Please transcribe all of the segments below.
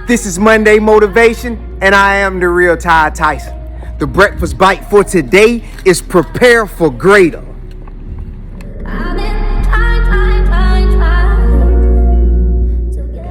This is Monday Motivation, and I am the real Ty Tyson. The breakfast bite for today is prepare for greater.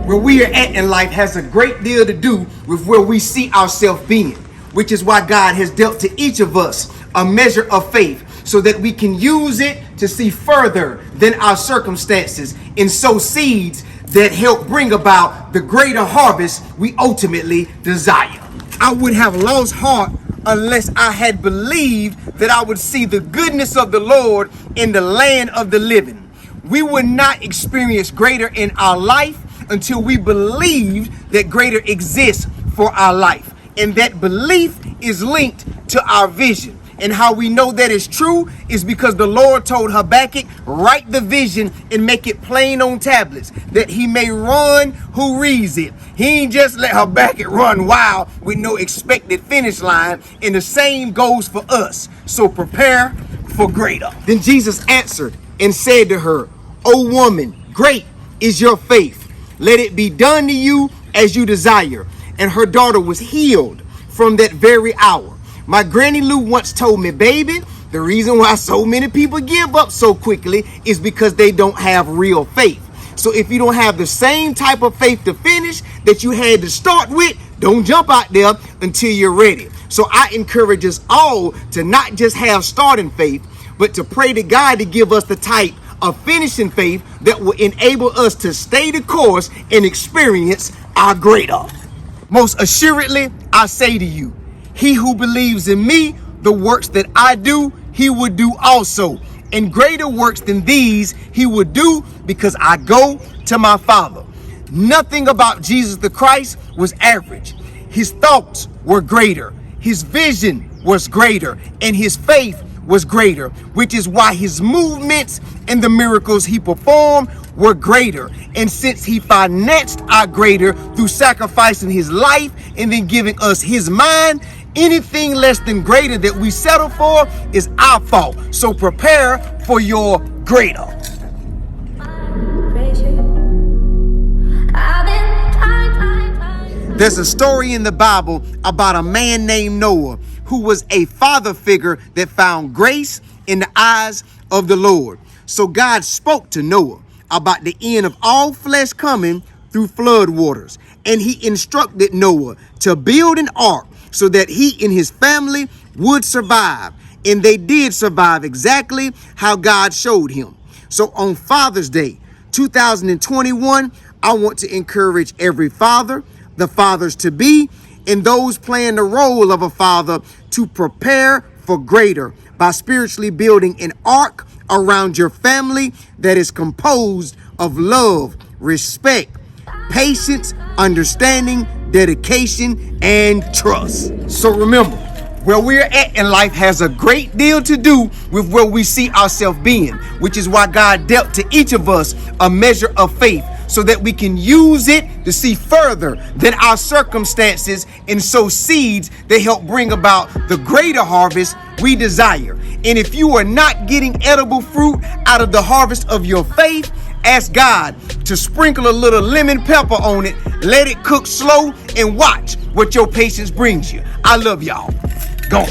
Where we are at in life has a great deal to do with where we see ourselves being, which is why God has dealt to each of us a measure of faith so that we can use it to see further than our circumstances and sow seeds that help bring about the greater harvest we ultimately desire. I would have lost heart unless I had believed that I would see the goodness of the Lord in the land of the living. We would not experience greater in our life until we believed that greater exists for our life. And that belief is linked to our vision. And how we know that is true is because the Lord told Habakkuk, write the vision and make it plain on tablets, that he may run who reads it. He ain't just let Habakkuk run wild with no expected finish line. And the same goes for us. So prepare for greater. Then Jesus answered and said to her, O woman, great is your faith. Let it be done to you as you desire. And her daughter was healed from that very hour. My Granny Lou once told me, baby, the reason why so many people give up so quickly is because they don't have real faith. So if you don't have the same type of faith to finish that you had to start with, don't jump out there until you're ready. So I encourage us all to not just have starting faith, but to pray to God to give us the type of finishing faith that will enable us to stay the course and experience our greater. Most assuredly, I say to you, he who believes in me, the works that I do, he would do also. And greater works than these he would do because I go to my Father. Nothing about Jesus the Christ was average. His thoughts were greater. His vision was greater. And his faith was greater, which is why his movements and the miracles he performed were greater. And since he financed our greater through sacrificing his life and then giving us his mind, anything less than greater that we settle for is our fault. So prepare for your greater. There's a story in the Bible about a man named Noah who was a father figure that found grace in the eyes of the Lord. So God spoke to Noah about the end of all flesh coming through flood waters. And he instructed Noah to build an ark so that he and his family would survive. And they did survive exactly how God showed him. So on Father's Day, 2021, I want to encourage every father, the fathers to be, and those playing the role of a father to prepare for greater by spiritually building an ark around your family that is composed of love, respect, patience, understanding, dedication, and trust. So remember, where we're at in life has a great deal to do with where we see ourselves being, which is why God dealt to each of us a measure of faith so that we can use it to see further than our circumstances and sow seeds that help bring about the greater harvest we desire. And if you are not getting edible fruit out of the harvest of your faith, ask God to sprinkle a little lemon pepper on it, let it cook slow, and watch what your patience brings you. I love y'all. Go.